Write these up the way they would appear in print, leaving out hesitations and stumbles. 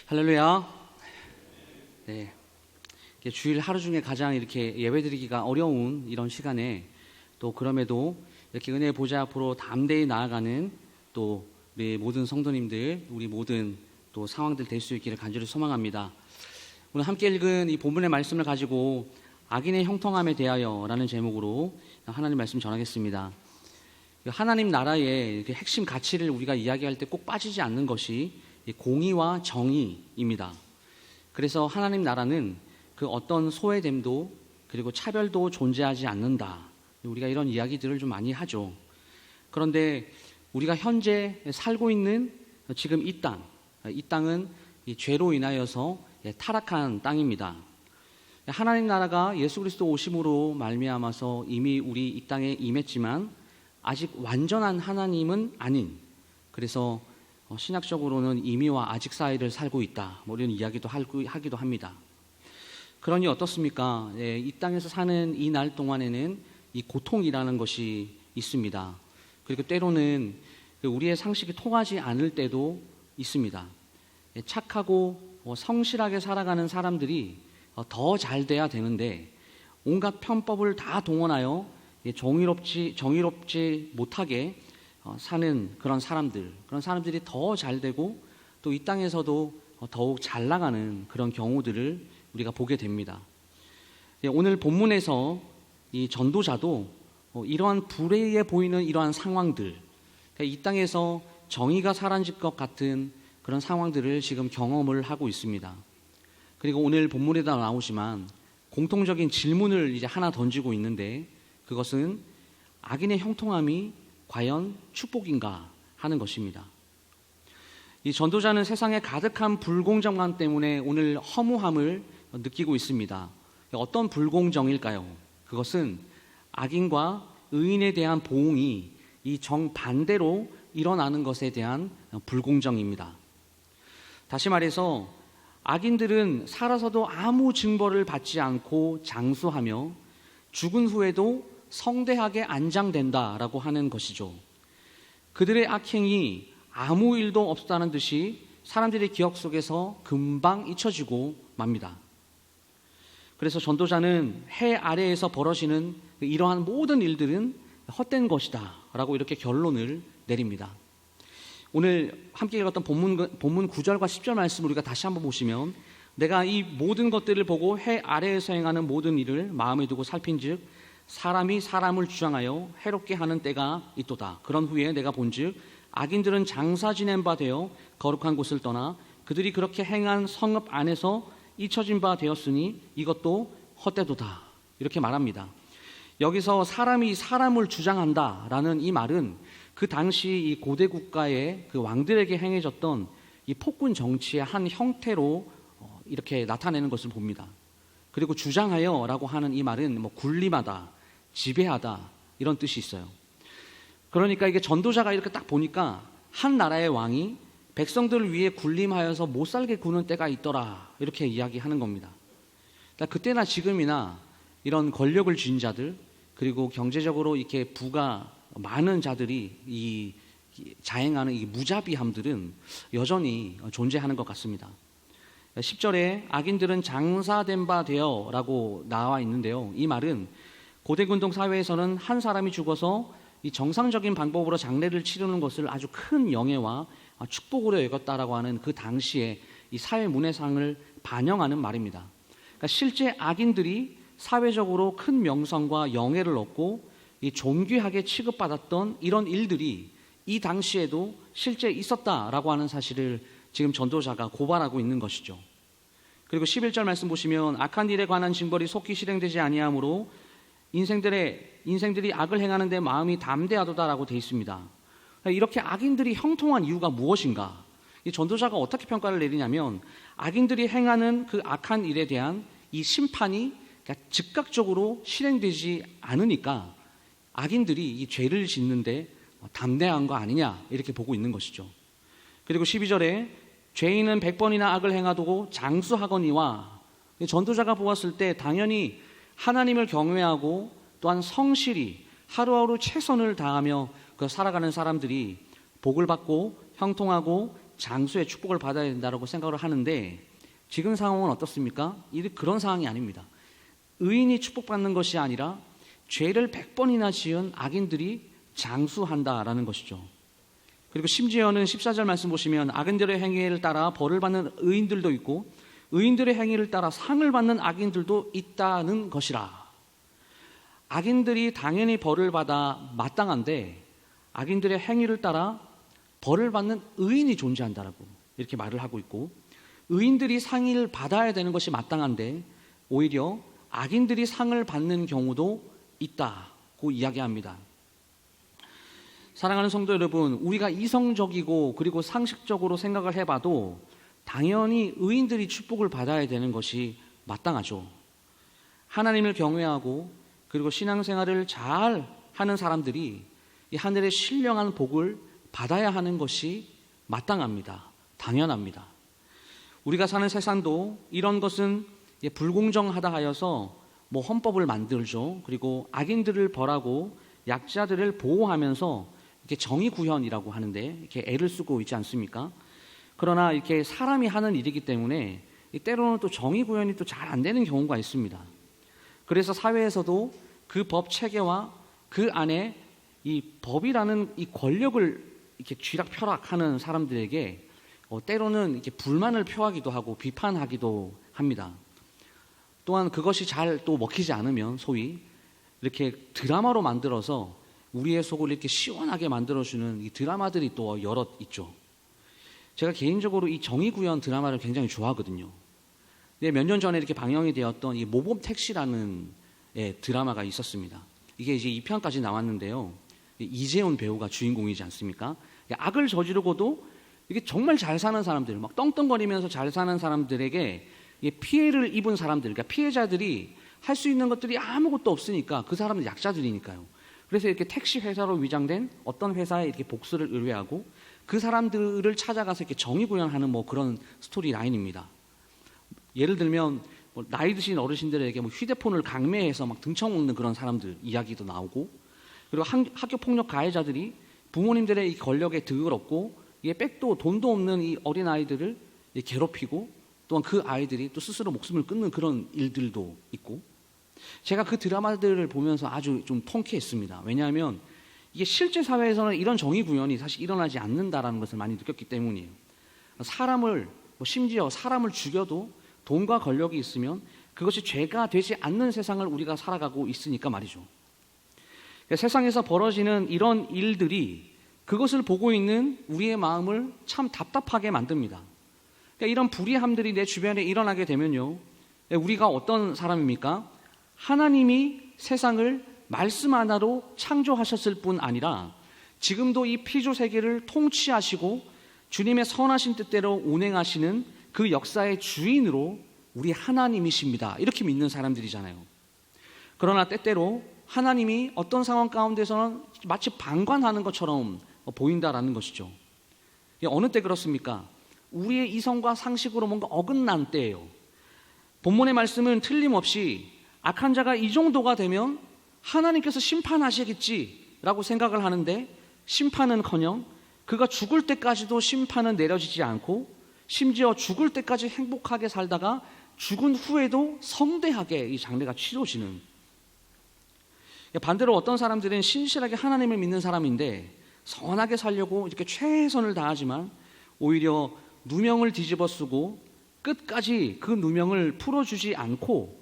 할렐루야. 네. 주일 하루 중에 가장 이렇게 예배드리기가 어려운 이런 시간에 또 그럼에도 이렇게 은혜의 보좌 앞으로 담대히 나아가는 또 우리 모든 성도님들, 우리 모든 또 상황들 될 수 있기를 간절히 소망합니다. 오늘 함께 읽은 이 본문의 말씀을 가지고 악인의 형통함에 대하여 라는 제목으로 하나님 말씀 전하겠습니다. 하나님 나라의 핵심 가치를 우리가 이야기할 때 꼭 빠지지 않는 것이 공의와 정의입니다. 그래서 하나님 나라는 그 어떤 소외됨도 그리고 차별도 존재하지 않는다. 우리가 이런 이야기들을 좀 많이 하죠. 그런데 우리가 현재 살고 있는 지금 이 땅은 이 죄로 인하여서 타락한 땅입니다. 하나님 나라가 예수 그리스도 오심으로 말미암아서 이미 우리 이 땅에 임했지만 아직 완전한 하나님은 아닌, 그래서 신학적으로는 이미와 아직 사이를 살고 있다, 이런 이야기도 하기도 합니다. 그러니 어떻습니까? 이 땅에서 사는 이 날 동안에는 이 고통이라는 것이 있습니다. 그리고 때로는 우리의 상식이 통하지 않을 때도 있습니다. 착하고 성실하게 살아가는 사람들이 더 잘 돼야 되는데 온갖 편법을 다 동원하여 정의롭지 못하게 사는 그런 사람들이 더 잘 되고 또 이 땅에서도 더욱 잘 나가는 그런 경우들을 우리가 보게 됩니다. 오늘 본문에서 이 전도자도 이러한 불의해 보이는 이러한 상황들, 이 땅에서 정의가 사라질 것 같은 그런 상황들을 지금 경험을 하고 있습니다. 그리고 오늘 본문에다 나오지만 공통적인 질문을 이제 하나 던지고 있는데, 그것은 악인의 형통함이 과연 축복인가 하는 것입니다. 이 전도자는 세상에 가득한 불공정함 때문에 오늘 허무함을 느끼고 있습니다. 어떤 불공정일까요? 그것은 악인과 의인에 대한 보응이 이 정반대로 일어나는 것에 대한 불공정입니다. 다시 말해서 악인들은 살아서도 아무 징벌을 받지 않고 장수하며 죽은 후에도 성대하게 안장된다라고 하는 것이죠. 그들의 악행이 아무 일도 없었다는 듯이 사람들의 기억 속에서 금방 잊혀지고 맙니다. 그래서 전도자는 해 아래에서 벌어지는 이러한 모든 일들은 헛된 것이다 라고 이렇게 결론을 내립니다. 오늘 함께 읽었던 본문 9절과 10절 말씀을 우리가 다시 한번 보시면, 내가 이 모든 것들을 보고 해 아래에서 행하는 모든 일을 마음에 두고 살핀즉 사람이 사람을 주장하여 해롭게 하는 때가 있도다. 그런 후에 내가 본즉 악인들은 장사 지낸 바 되어 거룩한 곳을 떠나 그들이 그렇게 행한 성읍 안에서 잊혀진 바 되었으니 이것도 헛되도다. 이렇게 말합니다. 여기서 사람이 사람을 주장한다라는 이 말은 그 당시 이 고대 국가의 그 왕들에게 행해졌던 이 폭군 정치의 한 형태로 이렇게 나타내는 것을 봅니다. 그리고 주장하여라고 하는 이 말은 군림하다, 지배하다 이런 뜻이 있어요. 그러니까 이게 전도자가 이렇게 딱 보니까 한 나라의 왕이 백성들을 위해 군림하여서 못 살게 구는 때가 있더라, 이렇게 이야기하는 겁니다. 그러니까 그때나 지금이나 이런 권력을 쥔 자들, 그리고 경제적으로 이렇게 부가 많은 자들이 이 자행하는 이 무자비함들은 여전히 존재하는 것 같습니다. 10절에 악인들은 장사된 바 되어 라고 나와 있는데요, 이 말은 고대군동 사회에서는 한 사람이 죽어서 이 정상적인 방법으로 장례를 치르는 것을 아주 큰 영예와 축복으로 여겼다라고 하는 그 당시의 이 사회 문화상을 반영하는 말입니다. 그러니까 실제 악인들이 사회적으로 큰 명성과 영예를 얻고 이 존귀하게 취급받았던 이런 일들이 이 당시에도 실제 있었다라고 하는 사실을 지금 전도자가 고발하고 있는 것이죠. 그리고 11절 말씀 보시면 악한 일에 관한 징벌이 속히 실행되지 아니하므로 인생들이 악을 행하는 데 마음이 담대하도다라고 되어 있습니다. 이렇게 악인들이 형통한 이유가 무엇인가? 이 전도자가 어떻게 평가를 내리냐면, 악인들이 행하는 그 악한 일에 대한 이 심판이 즉각적으로 실행되지 않으니까 악인들이 이 죄를 짓는데 담대한 거 아니냐, 이렇게 보고 있는 것이죠. 그리고 12절에 죄인은 100번이나 악을 행하고 장수하거니와, 전도자가 보았을 때 당연히 하나님을 경외하고 또한 성실히 하루하루 최선을 다하며 살아가는 사람들이 복을 받고 형통하고 장수의 축복을 받아야 된다고 생각을 하는데 지금 상황은 어떻습니까? 그런 상황이 아닙니다. 의인이 축복받는 것이 아니라 죄를 100번이나 지은 악인들이 장수한다라는 것이죠. 그리고 심지어는 14절 말씀 보시면 악인들의 행위를 따라 벌을 받는 의인들도 있고 의인들의 행위를 따라 상을 받는 악인들도 있다는 것이라. 악인들이 당연히 벌을 받아 마땅한데 악인들의 행위를 따라 벌을 받는 의인이 존재한다라고 이렇게 말을 하고 있고 의인들이 상을 받아야 되는 것이 마땅한데 오히려 악인들이 상을 받는 경우도 있다고 이야기합니다. 사랑하는 성도 여러분, 우리가 이성적이고 그리고 상식적으로 생각을 해봐도 당연히 의인들이 축복을 받아야 되는 것이 마땅하죠. 하나님을 경외하고 그리고 신앙생활을 잘 하는 사람들이 이 하늘의 신령한 복을 받아야 하는 것이 마땅합니다. 당연합니다. 우리가 사는 세상도 이런 것은 불공정하다 하여서 헌법을 만들죠. 그리고 악인들을 벌하고 약자들을 보호하면서 이렇게 정의 구현이라고 하는데 이렇게 애를 쓰고 있지 않습니까? 그러나 이렇게 사람이 하는 일이기 때문에 때로는 또 정의 구현이 또 잘 안 되는 경우가 있습니다. 그래서 사회에서도 그 법 체계와 그 안에 이 법이라는 이 권력을 이렇게 쥐락펴락하는 사람들에게 때로는 이렇게 불만을 표하기도 하고 비판하기도 합니다. 또한 그것이 잘 또 먹히지 않으면 소위 이렇게 드라마로 만들어서 우리의 속을 이렇게 시원하게 만들어주는 이 드라마들이 또 여럿 있죠. 제가 개인적으로 이 정의구현 드라마를 굉장히 좋아하거든요. 몇 년 전에 이렇게 방영이 되었던 이 모범 택시라는 드라마가 있었습니다. 이게 이제 2편까지 나왔는데요. 이재훈 배우가 주인공이지 않습니까? 악을 저지르고도 이게 정말 잘 사는 사람들, 막 떵떵거리면서 잘 사는 사람들에게 피해를 입은 사람들, 그러니까 피해자들이 할 수 있는 것들이 아무것도 없으니까 그 사람은 약자들이니까요. 그래서 이렇게 택시 회사로 위장된 어떤 회사에 이렇게 복수를 의뢰하고 그 사람들을 찾아가서 이렇게 정의 구현하는 그런 스토리 라인입니다. 예를 들면 나이 드신 어르신들에게 휴대폰을 강매해서 막 등쳐먹는 그런 사람들 이야기도 나오고 그리고 학교 폭력 가해자들이 부모님들의 이 권력에 득을 얻고 백도 돈도 없는 이 어린 아이들을 괴롭히고 또한 그 아이들이 또 스스로 목숨을 끊는 그런 일들도 있고 제가 그 드라마들을 보면서 아주 좀 통쾌했습니다. 왜냐하면 이게 실제 사회에서는 이런 정의 구현이 사실 일어나지 않는다라는 것을 많이 느꼈기 때문이에요. 사람을 심지어 사람을 죽여도 돈과 권력이 있으면 그것이 죄가 되지 않는 세상을 우리가 살아가고 있으니까 말이죠. 그러니까 세상에서 벌어지는 이런 일들이 그것을 보고 있는 우리의 마음을 참 답답하게 만듭니다. 그러니까 이런 불의함들이 내 주변에 일어나게 되면요, 우리가 어떤 사람입니까? 하나님이 세상을 말씀 하나로 창조하셨을 뿐 아니라 지금도 이 피조 세계를 통치하시고 주님의 선하신 뜻대로 운행하시는 그 역사의 주인으로 우리 하나님이십니다. 이렇게 믿는 사람들이잖아요. 그러나 때때로 하나님이 어떤 상황 가운데서는 마치 방관하는 것처럼 보인다라는 것이죠. 어느 때 그렇습니까? 우리의 이성과 상식으로 뭔가 어긋난 때예요. 본문의 말씀은 틀림없이 악한 자가 이 정도가 되면 하나님께서 심판하시겠지라고 생각을 하는데 심판은커녕 그가 죽을 때까지도 심판은 내려지지 않고 심지어 죽을 때까지 행복하게 살다가 죽은 후에도 성대하게 이 장례가 치러지는, 반대로 어떤 사람들은 신실하게 하나님을 믿는 사람인데 선하게 살려고 이렇게 최선을 다하지만 오히려 누명을 뒤집어 쓰고 끝까지 그 누명을 풀어주지 않고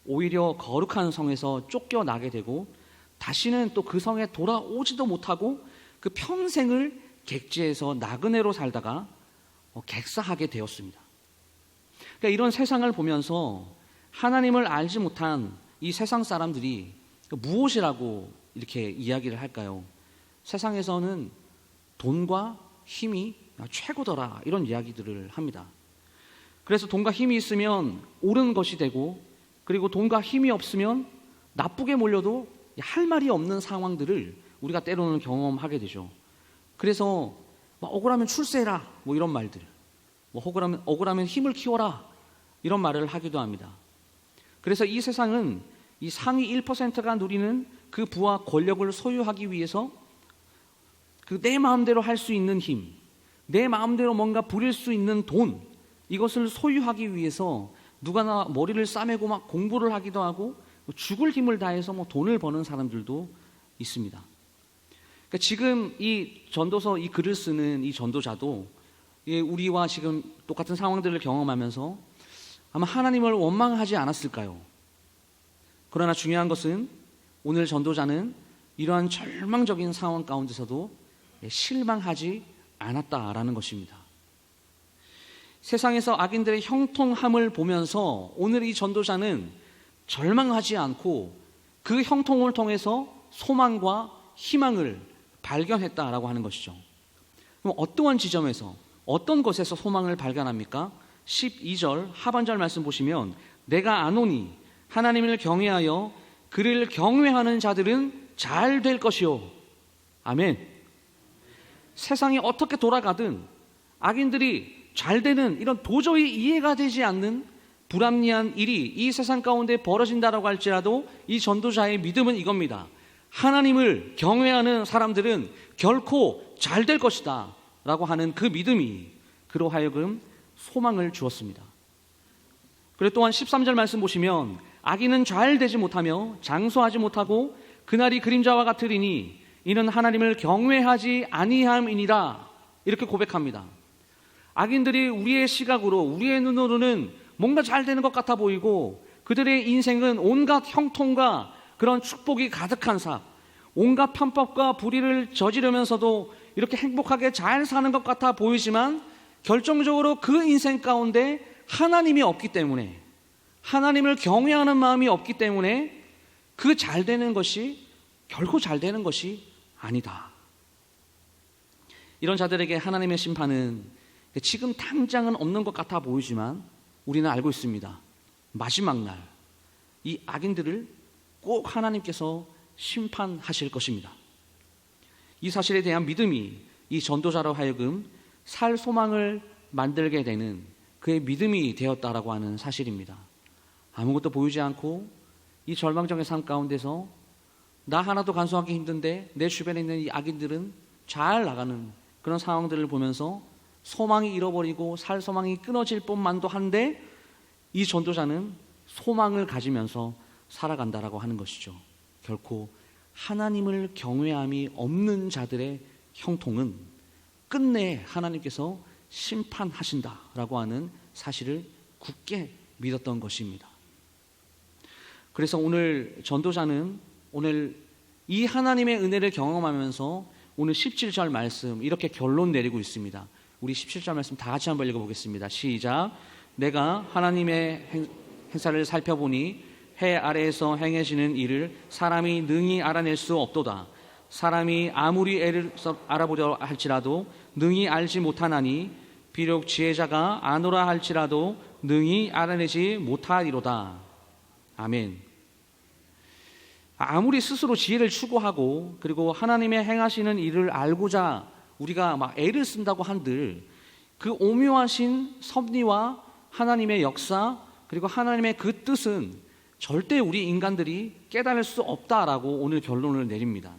오히려 거룩한 성에서 쫓겨나게 되고 다시는 또 그 성에 돌아오지도 못하고 그 평생을 객지에서 나그네로 살다가 객사하게 되었습니다. 그러니까 이런 세상을 보면서 하나님을 알지 못한 이 세상 사람들이 무엇이라고 이렇게 이야기를 할까요? 세상에서는 돈과 힘이 최고더라, 이런 이야기들을 합니다. 그래서 돈과 힘이 있으면 옳은 것이 되고 그리고 돈과 힘이 없으면 나쁘게 몰려도 할 말이 없는 상황들을 우리가 때로는 경험하게 되죠. 그래서 억울하면 출세해라 이런 말들, 억울하면 힘을 키워라 이런 말을 하기도 합니다. 그래서 이 세상은 이 상위 1%가 누리는 그 부와 권력을 소유하기 위해서 그 내 마음대로 할 수 있는 힘, 내 마음대로 뭔가 부릴 수 있는 돈, 이것을 소유하기 위해서 누가나 머리를 싸매고 막 공부를 하기도 하고 죽을 힘을 다해서 돈을 버는 사람들도 있습니다. 그러니까 지금 이 전도서, 이 글을 쓰는 이 전도자도 우리와 지금 똑같은 상황들을 경험하면서 아마 하나님을 원망하지 않았을까요? 그러나 중요한 것은 오늘 전도자는 이러한 절망적인 상황 가운데서도 실망하지 않았다라는 것입니다. 세상에서 악인들의 형통함을 보면서 오늘 이 전도자는 절망하지 않고 그 형통을 통해서 소망과 희망을 발견했다라고 하는 것이죠. 그럼 어떠한 지점에서, 어떤 곳에서 소망을 발견합니까? 12절 하반절 말씀 보시면 내가 아노니 하나님을 경외하여 그를 경외하는 자들은 잘 될 것이요. 아멘. 세상이 어떻게 돌아가든 악인들이 잘 되는 이런 도저히 이해가 되지 않는 불합리한 일이 이 세상 가운데 벌어진다라고 할지라도 이 전도자의 믿음은 이겁니다. 하나님을 경외하는 사람들은 결코 잘 될 것이다 라고 하는 그 믿음이 그로 하여금 소망을 주었습니다. 그리고 또한 13절 말씀 보시면 악인은 잘 되지 못하며 장수하지 못하고 그날이 그림자와 같으리니 이는 하나님을 경외하지 아니함이니라, 이렇게 고백합니다. 악인들이 우리의 시각으로, 우리의 눈으로는 뭔가 잘 되는 것 같아 보이고 그들의 인생은 온갖 형통과 그런 축복이 가득한 삶, 온갖 편법과 불의를 저지르면서도 이렇게 행복하게 잘 사는 것 같아 보이지만 결정적으로 그 인생 가운데 하나님이 없기 때문에, 하나님을 경외하는 마음이 없기 때문에 그 잘 되는 것이 결코 잘 되는 것이 아니다. 이런 자들에게 하나님의 심판은 지금 당장은 없는 것 같아 보이지만 우리는 알고 있습니다. 마지막 날 이 악인들을 꼭 하나님께서 심판하실 것입니다. 이 사실에 대한 믿음이 이 전도자로 하여금 살 소망을 만들게 되는 그의 믿음이 되었다라고 하는 사실입니다. 아무것도 보이지 않고 이 절망적인 삶 가운데서 나 하나도 간수하기 힘든데 내 주변에 있는 이 악인들은 잘 나가는 그런 상황들을 보면서 소망이 잃어버리고 살 소망이 끊어질 뿐만도 한데 이 전도자는 소망을 가지면서 살아간다라고 하는 것이죠. 결코 하나님을 경외함이 없는 자들의 형통은 끝내 하나님께서 심판하신다라고 하는 사실을 굳게 믿었던 것입니다. 그래서 오늘 전도자는 오늘 이 하나님의 은혜를 경험하면서 오늘 17절 말씀 이렇게 결론 내리고 있습니다. 우리 17절 말씀 다 같이 한번 읽어보겠습니다. 시작. 내가 하나님의 행사를 살펴보니 해 아래에서 행해지는 일을 사람이 능히 알아낼 수 없도다. 사람이 아무리 애를 알아보려 할지라도 능히 알지 못하나니 비록 지혜자가 아노라 할지라도 능히 알아내지 못하리로다. 아멘. 아무리 스스로 지혜를 추구하고 그리고 하나님의 행하시는 일을 알고자 우리가 막 애를 쓴다고 한들 그 오묘하신 섭리와 하나님의 역사 그리고 하나님의 그 뜻은 절대 우리 인간들이 깨달을 수 없다라고 오늘 결론을 내립니다.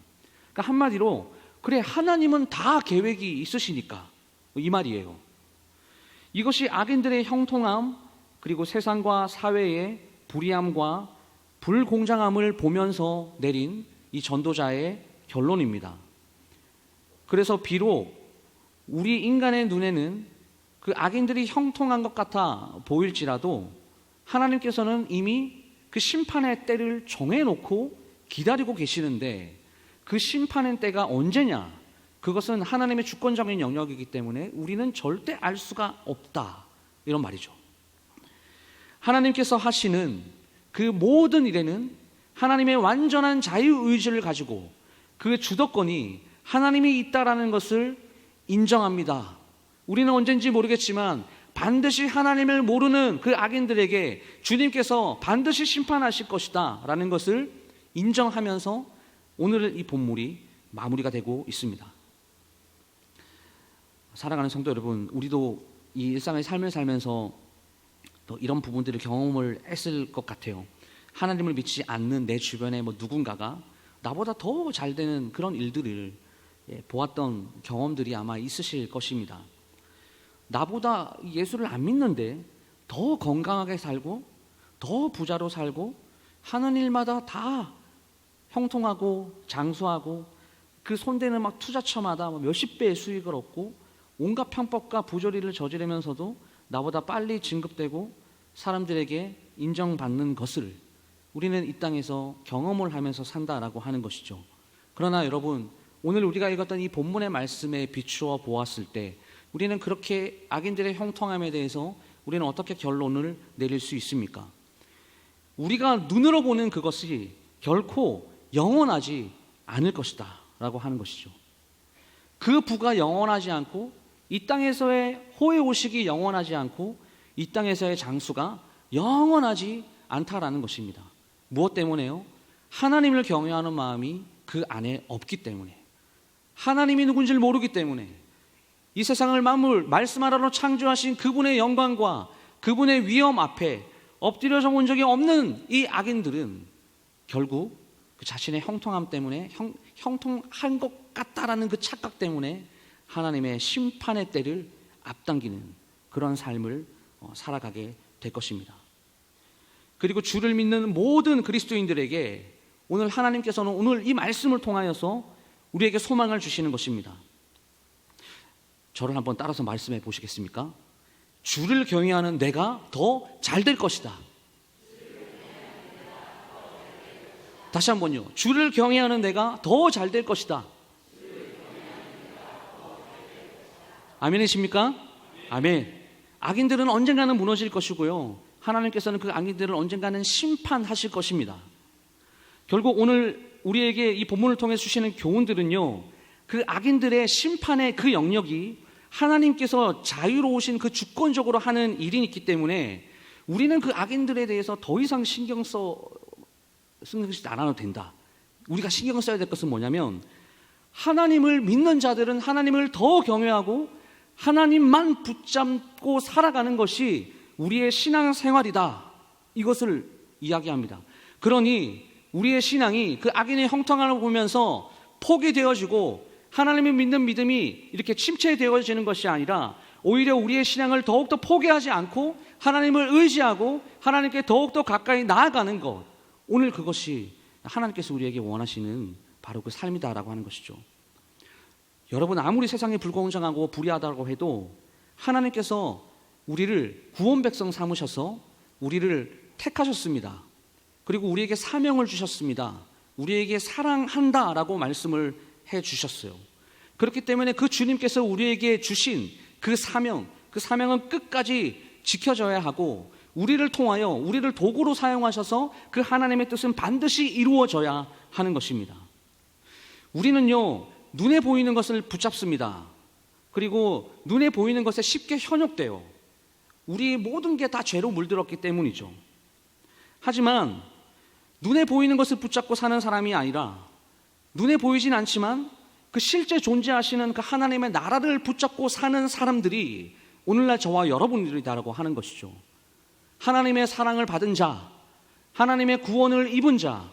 그러니까 한마디로 그래 하나님은 다 계획이 있으시니까 이 말이에요. 이것이 악인들의 형통함 그리고 세상과 사회의 불의함과 불공정함을 보면서 내린 이 전도자의 결론입니다. 그래서 비록 우리 인간의 눈에는 그 악인들이 형통한 것 같아 보일지라도 하나님께서는 이미 그 심판의 때를 정해놓고 기다리고 계시는데 그 심판의 때가 언제냐? 그것은 하나님의 주권적인 영역이기 때문에 우리는 절대 알 수가 없다. 이런 말이죠. 하나님께서 하시는 그 모든 일에는 하나님의 완전한 자유의지를 가지고 그 주도권이 하나님이 있다라는 것을 인정합니다. 우리는 언젠지 모르겠지만 반드시 하나님을 모르는 그 악인들에게 주님께서 반드시 심판하실 것이다 라는 것을 인정하면서 오늘 이 본문이 마무리가 되고 있습니다. 사랑하는 성도 여러분, 우리도 이 일상의 삶을 살면서 또 이런 부분들을 경험을 했을 것 같아요. 하나님을 믿지 않는 내 주변에 누군가가 나보다 더 잘 되는 그런 일들을 보았던 경험들이 아마 있으실 것입니다. 나보다 예수를 안 믿는데 더 건강하게 살고 더 부자로 살고 하는 일마다 다 형통하고 장수하고 그 손대는 막 투자처마다 몇십 배의 수익을 얻고 온갖 편법과 부조리를 저지르면서도 나보다 빨리 진급되고 사람들에게 인정받는 것을 우리는 이 땅에서 경험을 하면서 산다라고 하는 것이죠. 그러나 여러분, 오늘 우리가 읽었던 이 본문의 말씀에 비추어 보았을 때 우리는 그렇게 악인들의 형통함에 대해서 우리는 어떻게 결론을 내릴 수 있습니까? 우리가 눈으로 보는 그것이 결코 영원하지 않을 것이다 라고 하는 것이죠. 그 부가 영원하지 않고 이 땅에서의 호의호식이 영원하지 않고 이 땅에서의 장수가 영원하지 않다라는 것입니다. 무엇 때문에요? 하나님을 경외하는 마음이 그 안에 없기 때문에, 하나님이 누군지를 모르기 때문에, 이 세상을 만물 말씀 하나로 창조하신 그분의 영광과 그분의 위엄 앞에 엎드려져 본 적이 없는 이 악인들은 결국 그 자신의 형통함 때문에 형통한 것 같다라는 그 착각 때문에 하나님의 심판의 때를 앞당기는 그런 삶을 살아가게 될 것입니다. 그리고 주를 믿는 모든 그리스도인들에게 오늘 하나님께서는 오늘 이 말씀을 통하여서 우리에게 소망을 주시는 것입니다. 저를 한번 따라서 말씀해 보시겠습니까? 주를 경외하는 내가 더 잘 될 것이다. 다시 한번요. 주를 경외하는 내가 더 잘 될 것이다. 아멘이십니까? 아멘. 악인들은 언젠가는 무너질 것이고요, 하나님께서는 그 악인들을 언젠가는 심판하실 것입니다. 결국 오늘 우리에게 이 본문을 통해서 주시는 교훈들은요, 그 악인들의 심판의 그 영역이 하나님께서 자유로우신 그 주권적으로 하는 일이 있기 때문에 우리는 그 악인들에 대해서 더 이상 신경 쓰지 않아도 된다. 우리가 신경 써야 될 것은 뭐냐면, 하나님을 믿는 자들은 하나님을 더 경외하고 하나님만 붙잡고 살아가는 것이 우리의 신앙생활이다, 이것을 이야기합니다. 그러니 우리의 신앙이 그 악인의 형통함을 보면서 포기되어지고 하나님을 믿는 믿음이 이렇게 침체되어지는 것이 아니라 오히려 우리의 신앙을 더욱더 포기하지 않고 하나님을 의지하고 하나님께 더욱더 가까이 나아가는 것, 오늘 그것이 하나님께서 우리에게 원하시는 바로 그 삶이다라고 하는 것이죠. 여러분, 아무리 세상이 불공정하고 불의하다고 해도 하나님께서 우리를 구원 백성 삼으셔서 우리를 택하셨습니다. 그리고 우리에게 사명을 주셨습니다. 우리에게 사랑한다라고 말씀을 해 주셨어요. 그렇기 때문에 그 주님께서 우리에게 주신 그 사명은 끝까지 지켜져야 하고, 우리를 통하여 우리를 도구로 사용하셔서 그 하나님의 뜻은 반드시 이루어져야 하는 것입니다. 우리는요, 눈에 보이는 것을 붙잡습니다. 그리고 눈에 보이는 것에 쉽게 현혹돼요. 우리 모든 게 다 죄로 물들었기 때문이죠. 하지만 눈에 보이는 것을 붙잡고 사는 사람이 아니라 눈에 보이진 않지만 그 실제 존재하시는 그 하나님의 나라를 붙잡고 사는 사람들이 오늘날 저와 여러분들이다라고 하는 것이죠. 하나님의 사랑을 받은 자, 하나님의 구원을 입은 자,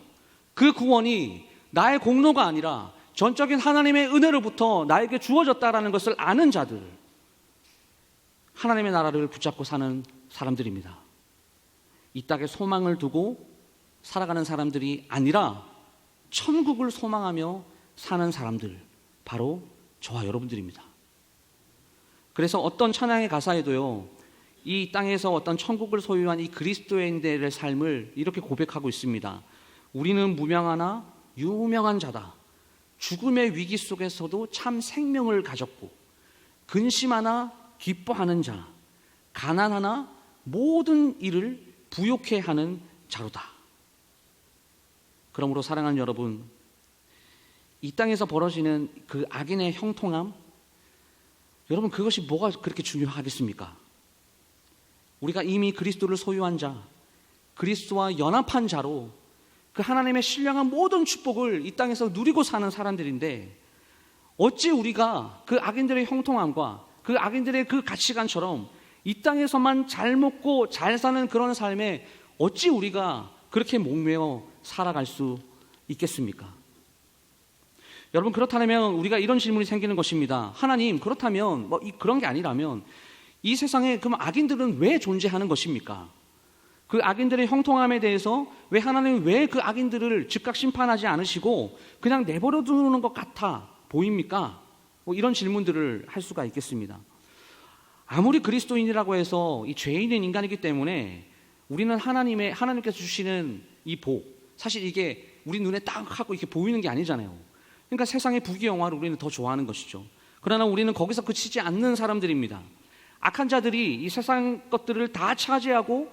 그 구원이 나의 공로가 아니라 전적인 하나님의 은혜로부터 나에게 주어졌다라는 것을 아는 자들, 하나님의 나라를 붙잡고 사는 사람들입니다. 이 땅에 소망을 두고 살아가는 사람들이 아니라 천국을 소망하며 사는 사람들, 바로 저와 여러분들입니다. 그래서 어떤 찬양의 가사에도요, 이 땅에서 어떤 천국을 소유한 이 그리스도인들의 삶을 이렇게 고백하고 있습니다. 우리는 무명하나 유명한 자다. 죽음의 위기 속에서도 참 생명을 가졌고, 근심하나 기뻐하는 자, 가난하나 모든 일을 부욕해 하는 자로다. 그러므로 사랑하는 여러분, 이 땅에서 벌어지는 그 악인의 형통함, 여러분, 그것이 뭐가 그렇게 중요하겠습니까? 우리가 이미 그리스도를 소유한 자, 그리스도와 연합한 자로 그 하나님의 신령한 모든 축복을 이 땅에서 누리고 사는 사람들인데, 어찌 우리가 그 악인들의 형통함과 그 악인들의 그 가치관처럼 이 땅에서만 잘 먹고 잘 사는 그런 삶에 어찌 우리가 그렇게 목매어 살아갈 수 있겠습니까? 여러분, 그렇다면 우리가 이런 질문이 생기는 것입니다. 하나님, 그렇다면 그런 게 아니라면 이 세상에 그럼 악인들은 왜 존재하는 것입니까? 그 악인들의 형통함에 대해서 왜 하나님이 왜 그 악인들을 즉각 심판하지 않으시고 그냥 내버려 두는 것 같아 보입니까? 뭐 이런 질문들을 할 수가 있겠습니다. 아무리 그리스도인이라고 해서 이 죄인은 인간이기 때문에 우리는 하나님께서 주시는 이 복, 사실 이게 우리 눈에 딱 하고 이렇게 보이는 게 아니잖아요. 그러니까 세상의 부귀영화를 우리는 더 좋아하는 것이죠. 그러나 우리는 거기서 그치지 않는 사람들입니다. 악한 자들이 이 세상 것들을 다 차지하고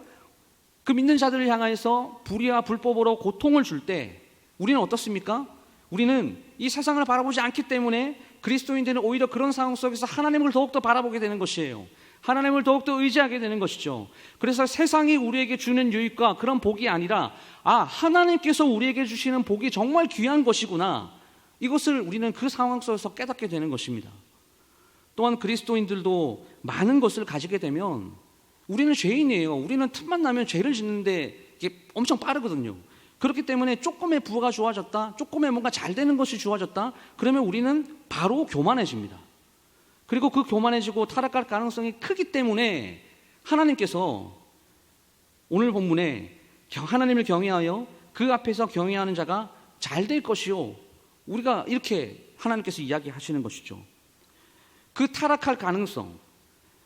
그 믿는 자들을 향해서 불의와 불법으로 고통을 줄 때 우리는 어떻습니까? 우리는 이 세상을 바라보지 않기 때문에 그리스도인들은 오히려 그런 상황 속에서 하나님을 더욱더 바라보게 되는 것이에요. 하나님을 더욱더 의지하게 되는 것이죠. 그래서 세상이 우리에게 주는 유익과 그런 복이 아니라 하나님께서 우리에게 주시는 복이 정말 귀한 것이구나, 이것을 우리는 그 상황 속에서 깨닫게 되는 것입니다. 또한 그리스도인들도 많은 것을 가지게 되면 우리는 죄인이에요. 우리는 틈만 나면 죄를 짓는데 이게 엄청 빠르거든요. 그렇기 때문에 조금의 부가 좋아졌다, 조금의 뭔가 잘 되는 것이 좋아졌다, 그러면 우리는 바로 교만해집니다. 그리고 그 교만해지고 타락할 가능성이 크기 때문에 하나님께서 오늘 본문에 하나님을 경외하여 그 앞에서 경외하는 자가 잘 될 것이요, 우리가 이렇게 하나님께서 이야기하시는 것이죠. 그 타락할 가능성,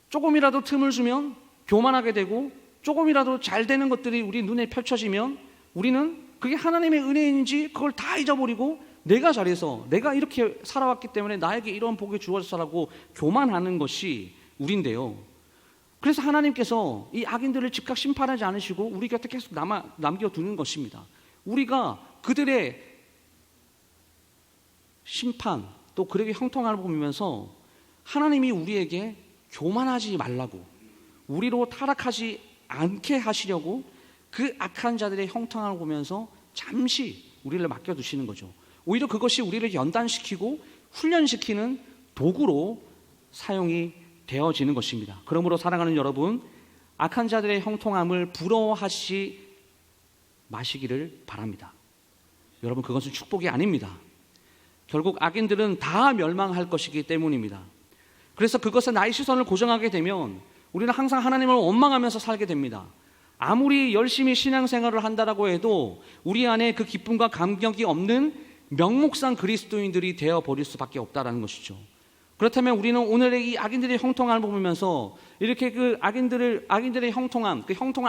조금이라도 틈을 주면 교만하게 되고 조금이라도 잘 되는 것들이 우리 눈에 펼쳐지면 우리는 그게 하나님의 은혜인지 그걸 다 잊어버리고 내가 잘해서 내가 이렇게 살아왔기 때문에 나에게 이런 복이 주어졌다라고 교만하는 것이 우리인데요. 그래서 하나님께서 이 악인들을 즉각 심판하지 않으시고 우리 곁에 계속 남겨두는 것입니다. 우리가 그들의 심판 또 그들에게 형통함을 보면서 하나님이 우리에게 교만하지 말라고, 우리로 타락하지 않게 하시려고 그 악한 자들의 형통함을 보면서 잠시 우리를 맡겨두시는 거죠. 오히려 그것이 우리를 연단시키고 훈련시키는 도구로 사용이 되어지는 것입니다. 그러므로 사랑하는 여러분, 악한 자들의 형통함을 부러워하지 마시기를 바랍니다. 여러분, 그것은 축복이 아닙니다. 결국 악인들은 다 멸망할 것이기 때문입니다. 그래서 그것에 나의 시선을 고정하게 되면 우리는 항상 하나님을 원망하면서 살게 됩니다. 아무리 열심히 신앙생활을 한다라고 해도 우리 안에 그 기쁨과 감격이 없는 명목상 그리스도인들이 되어버릴 수밖에 없다는 것이죠. 그렇다면 우리는 오늘의 이 악인들의 형통함을 보면서 이렇게 그 악인들의 형통한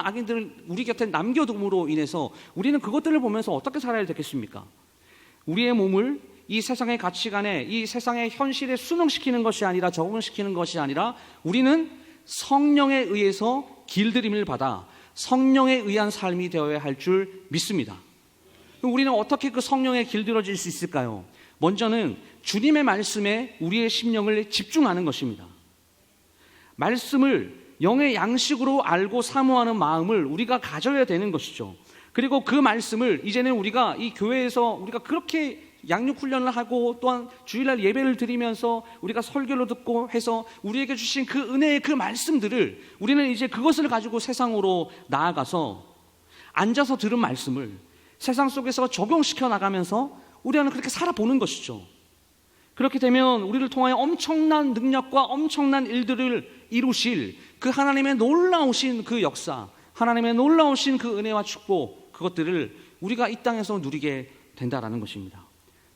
악인들을 우리 곁에 남겨둠으로 인해서 우리는 그것들을 보면서 어떻게 살아야 되겠습니까? 우리의 몸을 이 세상의 가치관에, 이 세상의 현실에 순응시키는 것이 아니라 적응시키는 것이 아니라 우리는 성령에 의해서 길들임을 받아 성령에 의한 삶이 되어야 할 줄 믿습니다. 우리는 어떻게 그 성령에 길들여질 수 있을까요? 먼저는 주님의 말씀에 우리의 심령을 집중하는 것입니다. 말씀을 영의 양식으로 알고 사모하는 마음을 우리가 가져야 되는 것이죠. 그리고 그 말씀을 이제는 우리가 이 교회에서 우리가 그렇게 양육 훈련을 하고 또한 주일날 예배를 드리면서 우리가 설교를 듣고 해서 우리에게 주신 그 은혜의 그 말씀들을 우리는 이제 그것을 가지고 세상으로 나아가서 앉아서 들은 말씀을 세상 속에서 적용시켜 나가면서 우리는 그렇게 살아보는 것이죠. 그렇게 되면 우리를 통하여 엄청난 능력과 엄청난 일들을 이루실 그 하나님의 놀라우신 그 역사, 하나님의 놀라우신 그 은혜와 축복, 그것들을 우리가 이 땅에서 누리게 된다라는 것입니다.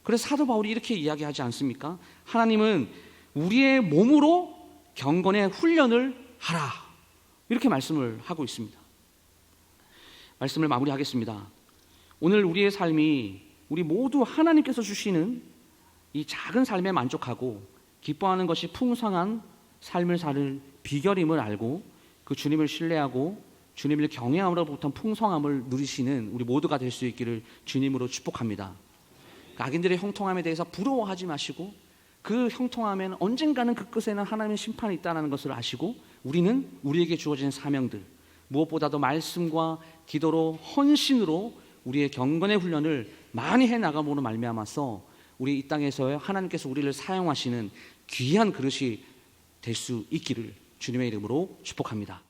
그래서 사도 바울이 이렇게 이야기하지 않습니까? 하나님은 우리의 몸으로 경건의 훈련을 하라, 이렇게 말씀을 하고 있습니다. 말씀을 마무리하겠습니다. 오늘 우리의 삶이 우리 모두 하나님께서 주시는 이 작은 삶에 만족하고 기뻐하는 것이 풍성한 삶을 살 비결임을 알고 그 주님을 신뢰하고 주님을 경외함으로부터 풍성함을 누리시는 우리 모두가 될 수 있기를 주님으로 축복합니다. 악인들의 형통함에 대해서 부러워하지 마시고 그 형통함에는 언젠가는 그 끝에는 하나님의 심판이 있다는 것을 아시고 우리는 우리에게 주어진 사명들, 무엇보다도 말씀과 기도로 헌신으로 우리의 경건의 훈련을 많이 해나감으로 말미암아서 우리 이 땅에서 하나님께서 우리를 사용하시는 귀한 그릇이 될 수 있기를 주님의 이름으로 축복합니다.